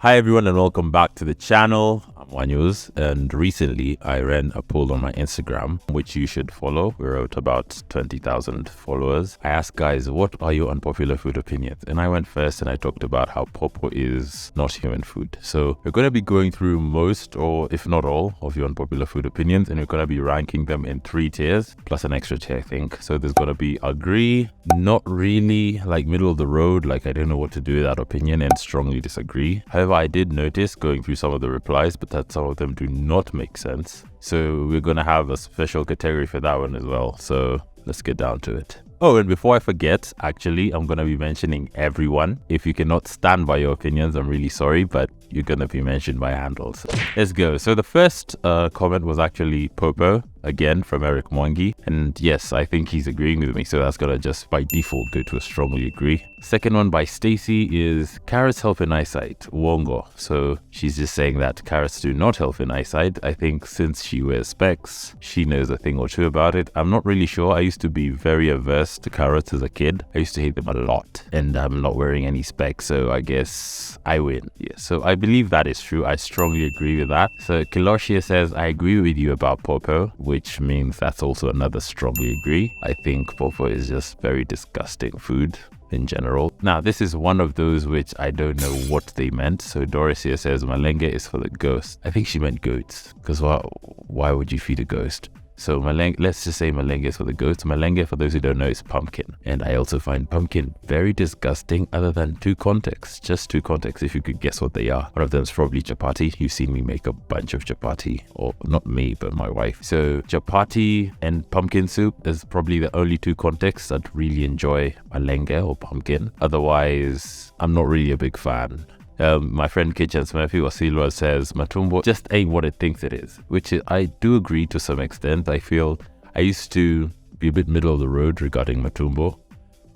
Hi everyone and welcome back to the channel. I'm Wanyus, and recently I ran a poll on my Instagram, which you should follow. We're at about 20,000 followers. I asked guys, what are your unpopular food opinions? And I went first and I talked about how popo is not human food. So we're going to be going through most, or if not all, of your unpopular food opinions, and we're going to be ranking them in 3 tiers, plus an extra tier, I think. So there's going to be agree, not really, like middle of the road, like I don't know what to do with that opinion, and strongly disagree. However, I did notice going through some of the replies, but that some of them do not make sense. So we're going to have a special category for that one as well. So let's get down to it. Oh, and before I forget, actually, I'm going to be mentioning everyone. If you cannot stand by your opinions, I'm really sorry, but you're going to be mentioned by handles. Let's go. So the first comment was actually Popo, again, from Eric Mwangi. And yes, I think he's agreeing with me, so that's going to just by default go to a strongly agree. Second one by Stacy is carrots help in eyesight, Wongo. So she's just saying that carrots do not help in eyesight. I think since she wears specs, she knows a thing or two about it. I'm not really sure. I used to be very averse to carrots as a kid. I used to hate them a lot, and I'm not wearing any specs, so I guess I win. Yeah, so I believe that is true. I strongly agree with that. So Kiloshia says, I agree with you about Popo, which means that's also another strongly agree. I think Popo is just very disgusting food in general. Now, this is one of those which I don't know what they meant. So Doris here says, Malenge is for the ghost. I think she meant goats, because why would you feed a ghost? So malenge, let's just say malenge is for the goats. Malenge, for those who don't know, is pumpkin. And I also find pumpkin very disgusting, other than 2 contexts. Just 2 contexts, if you could guess what they are. One of them is probably chapati. You've seen me make a bunch of chapati, or not me, but my wife. So chapati and pumpkin soup is probably the only 2 contexts I'd really enjoy malenge or pumpkin. Otherwise, I'm not really a big fan. My friend Kitchen Smurfy Wasilwa says Matumbo just ain't what it thinks it is, which I do agree to some extent. I feel I used to be a bit middle of the road regarding Matumbo,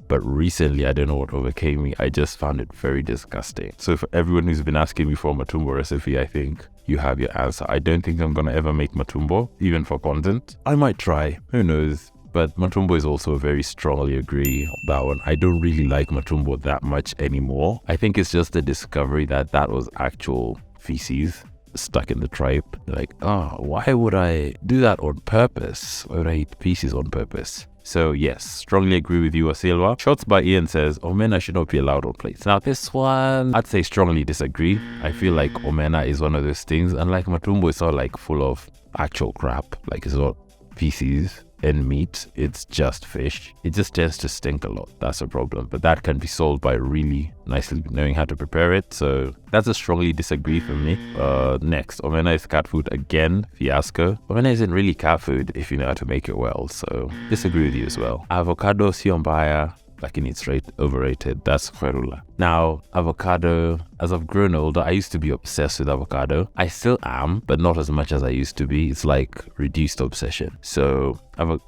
but recently I don't know what overcame me. I just found it very disgusting. So for everyone who's been asking me for a Matumbo recipe, I think you have your answer. I don't think I'm gonna ever make Matumbo, even for content. I might try, who knows. But Matumbo is also a very strongly agree on that one. I don't really like Matumbo that much anymore. I think it's just the discovery that that was actual feces stuck in the tripe. Like, why would I do that on purpose? Why would I eat feces on purpose? So yes, strongly agree with you, Asilwa. Shots by Ian says, Omena should not be allowed on plates. Now this one, I'd say strongly disagree. I feel like Omena is one of those things. And like Matumbo, it's not like full of actual crap. Like it's not feces and meat, it's just fish. It just tends to stink a lot. That's a problem, but that can be solved by really nicely knowing how to prepare it. So that's a strongly disagree for me. Next, Omena is cat food again, fiasco. Omena isn't really cat food if you know how to make it well, so disagree with you as well. Avocado siombaya, like in its rate overrated. That's kwerula. Now, avocado, as I've grown older, I used to be obsessed with avocado. I still am, but not as much as I used to be. It's like reduced obsession. So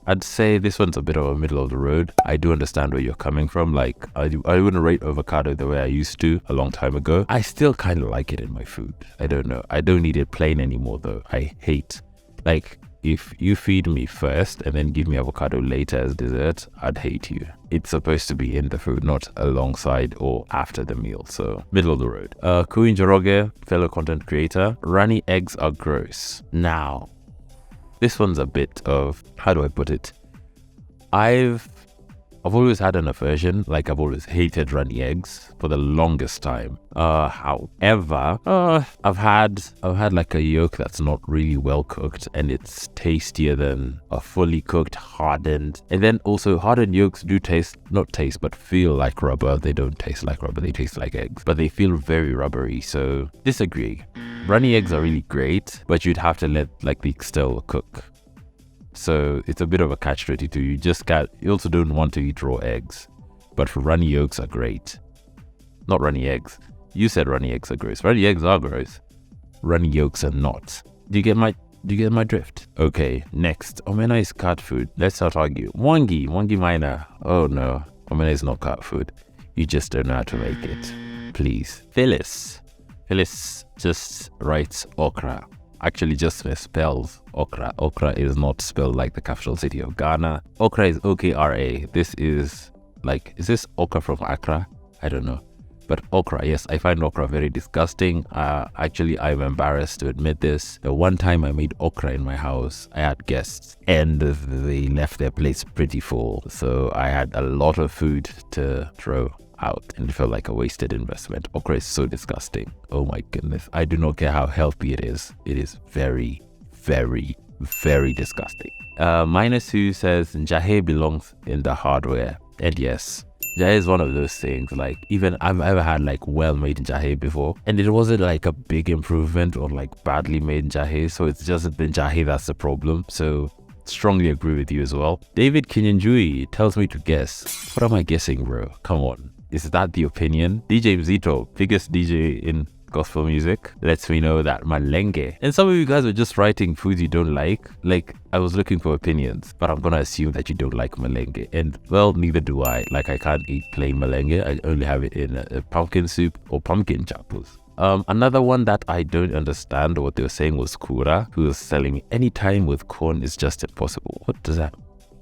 I'd say this one's a bit of a middle of the road. I do understand where you're coming from. Like I wouldn't rate avocado the way I used to a long time ago. I still kind of like it in my food. I don't know. I don't eat it plain anymore though. I hate, like, if you feed me first and then give me avocado later as dessert, I'd hate you. It's supposed to be in the food, not alongside or after the meal. So middle of the road. Kuin Joroge, fellow content creator. Runny eggs are gross. Now, this one's a bit of, how do I put it? I've always had an aversion, like I've always hated runny eggs for the longest time. However, I've had like a yolk that's not really well cooked, and it's tastier than a fully cooked hardened. And then also hardened yolks do but feel like rubber. They don't taste like rubber, they taste like eggs, but they feel very rubbery. So disagree. Runny eggs are really great, but you'd have to let like the external cook. So it's a bit of a catch-22. You also don't want to eat raw eggs, but runny yolks are great. Not runny eggs. You said runny eggs are gross. Runny eggs are gross. Runny yolks are not. Do you get my drift? Okay, next. Omena is cat food. Let's not argue. Mwangi minor. Oh no, Omena is not cat food. You just don't know how to make it. Please. Phyllis just writes okra. Actually just misspells okra. Okra is not spelled like the capital city of Ghana. Okra is Okra. This is like, is this okra from Accra? I don't know. But okra, yes, I find okra very disgusting. Actually, I'm embarrassed to admit this. The one time I made okra in my house, I had guests and they left their plates pretty full. So I had a lot of food to throw out and it felt like a wasted investment. Okra is so disgusting. Oh my goodness. I do not care how healthy it is. It is very, very, very disgusting. Minus Who says njahi belongs in the hardware. And yes, njahi is one of those things. Like, even I've ever had like well-made njahi before, and it wasn't like a big improvement or like badly made njahi. So it's just the njahi that's the problem. So strongly agree with you as well. David Kinyanjui tells me to guess. What am I guessing, bro? Come on. Is that the opinion? DJ Mzito, biggest DJ in gospel music, lets me know that malenge. And some of you guys were just writing foods you don't like. Like, I was looking for opinions, but I'm gonna assume that you don't like malenge. And well, neither do I. Like, I can't eat plain malenge. I only have it in a pumpkin soup or pumpkin chapus. Another one that I don't understand what they were saying was Kura, who was telling me anytime with corn is just impossible. What does that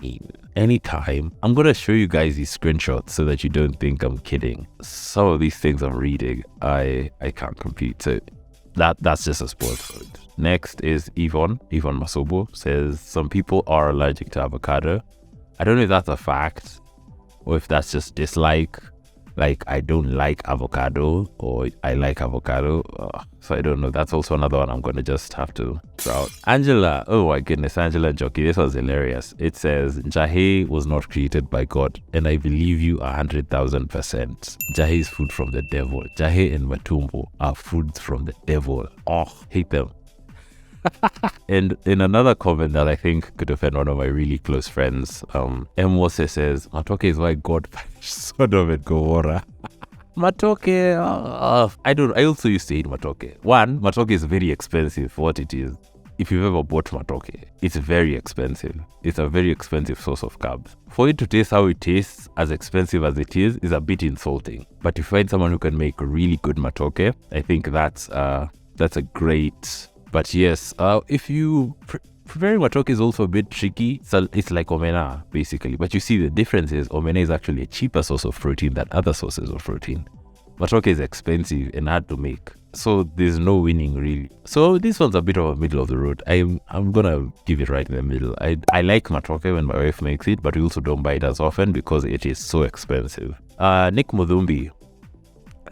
mean? Anytime. I'm gonna show you guys these screenshots so that you don't think I'm kidding. Some of these things I'm reading, I can't compute. So that's just a sports food. Next is Yvonne Masobo says some people are allergic to avocado. I don't know if that's a fact or if that's just dislike. Like, I don't like avocado or I like avocado. So I don't know. That's also another one I'm going to just have to throw out. Angela. Oh my goodness. Angela Jockey. This was hilarious. It says, njahi was not created by God. And I believe you 100,000%. Njahi is food from the devil. Njahi and Matumbo are foods from the devil. Oh, hate them. And in another comment that I think could offend one of my really close friends, Mwose says, Matoke is why God punished Sodom and Gomorrah. Matoke, I also used to eat matoke. One, matoke is very expensive for what it is. If you've ever bought matoke, it's very expensive. It's a very expensive source of carbs. For it to taste how it tastes, as expensive as it is a bit insulting. But if you find someone who can make really good matoke, I think that's a great. But yes, if you preparing matoke is also a bit tricky. So it's like omena basically. But you see the difference is omena is actually a cheaper source of protein than other sources of protein. Matoke is expensive and hard to make. So there's no winning really. So this one's a bit of a middle of the road. I'm gonna give it right in the middle. I like matoke when my wife makes it, but we also don't buy it as often because it is so expensive. Nick Mudumbi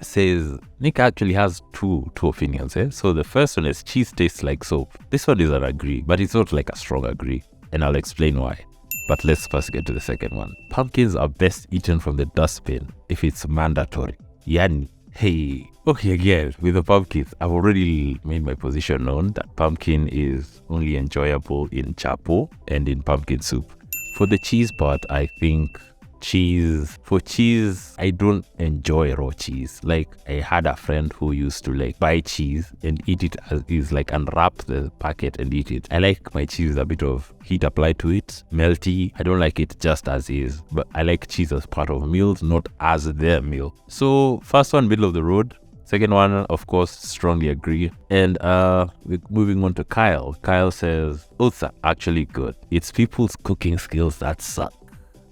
says Nick actually has two opinions. So the first one is cheese tastes like soap. This one is an agree, but it's not like a strong agree, and I'll explain why. But let's first get to the second one. Pumpkins are best eaten from the dustbin if it's mandatory. Yani, hey, okay, again with the pumpkins, I've already made my position known that pumpkin is only enjoyable in chapo and in pumpkin soup. For the cheese part, I think for cheese, I don't enjoy raw cheese. Like, I had a friend who used to like buy cheese and eat it as is, like unwrap the packet and eat it. I like my cheese a bit of heat applied to it, melty. I don't like it just as is, but I like cheese as part of meals, not as their meal. So first one, middle of the road. Second one, of course, strongly agree. And we're moving on to Kyle. Kyle says oats are actually good. It's people's cooking skills that suck.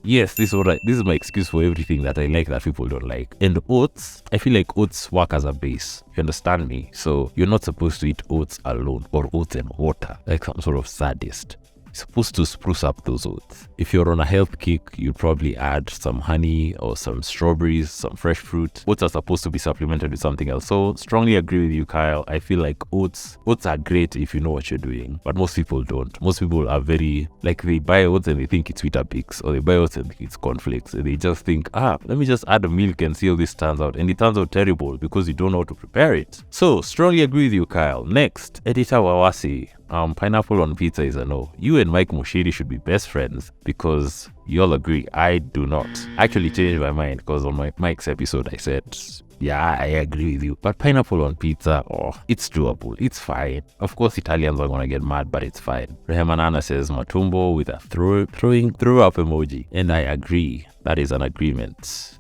Yes, this is my excuse for everything that I like that people don't like. And oats, I feel like oats work as a base. You understand me? So you're not supposed to eat oats alone or oats and water like some sort of sadist. You're supposed to spruce up those oats. If you're on a health kick, you'd probably add some honey or some strawberries, some fresh fruit. Oats are supposed to be supplemented with something else. So strongly agree with you, Kyle. I feel like oats are great if you know what you're doing, but most people don't. Most people are very, like, they buy oats and they think it's Weetabix, or they buy oats and think it's cornflakes, and they just think, let me just add a milk and see how this turns out. And it turns out terrible because you don't know how to prepare it. So strongly agree with you, Kyle. Next, Editor Wawasi. Pineapple on pizza is a no. You and Mike Mushiri should be best friends because you all agree. I do not. I actually changed my mind because on Mike's episode I said, yeah, I agree with you. But pineapple on pizza, it's doable. It's fine. Of course, Italians are gonna get mad, but it's fine. Rehemanana says Matumbo with a throw up emoji. And I agree. That is an agreement.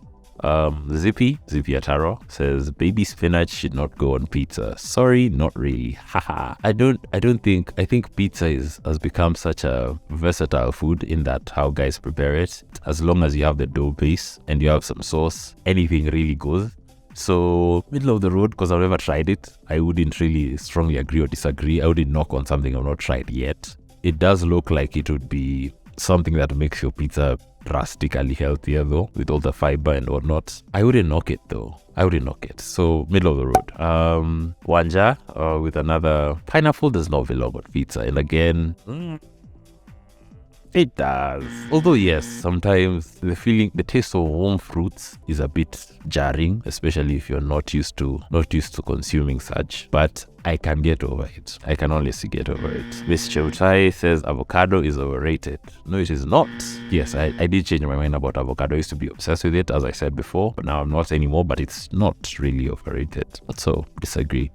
Zippy Ataro says baby spinach should not go on pizza. Sorry, not really. Haha. I think pizza has become such a versatile food in that how guys prepare it. As long as you have the dough base and you have some sauce, anything really goes. So middle of the road, because I've never tried it. I wouldn't really strongly agree or disagree. I wouldn't knock on something I've not tried yet. It does look like it would be something that makes your pizza drastically healthier though, with all the fiber and whatnot. I wouldn't knock it though. I wouldn't knock it. So middle of the road. Wanja with another pineapple does not belong on pizza. And again, it does. Although yes, sometimes the taste of warm fruits is a bit jarring, especially if you're not used to consuming such. But I can get over it. I can honestly get over it. Miss Cheutai says avocado is overrated. No, it is not. Yes, I did change my mind about avocado. I used to be obsessed with it, as I said before, but now I'm not anymore. But it's not really overrated. So disagree.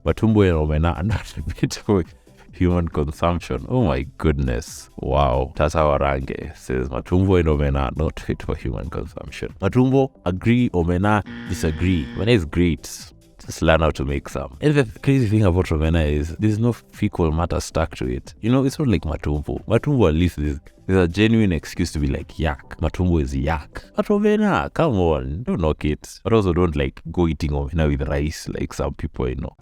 Matumbo and Omena are not a bit for human consumption. Oh my goodness. Wow. Tata Warange says Matumbo and Omena are not fit for human consumption. Matumbo, agree. Omena, disagree. Omena is great. Just learn how to make some. And the crazy thing about Omena is there's no fecal matter stuck to it. You know, it's not like Matumbo. Matumbo, at least there's a genuine excuse to be like, yuck. Matumbo is yuck. But Omena, come on, don't knock it. But also don't like go eating Omena with rice like some people, you know.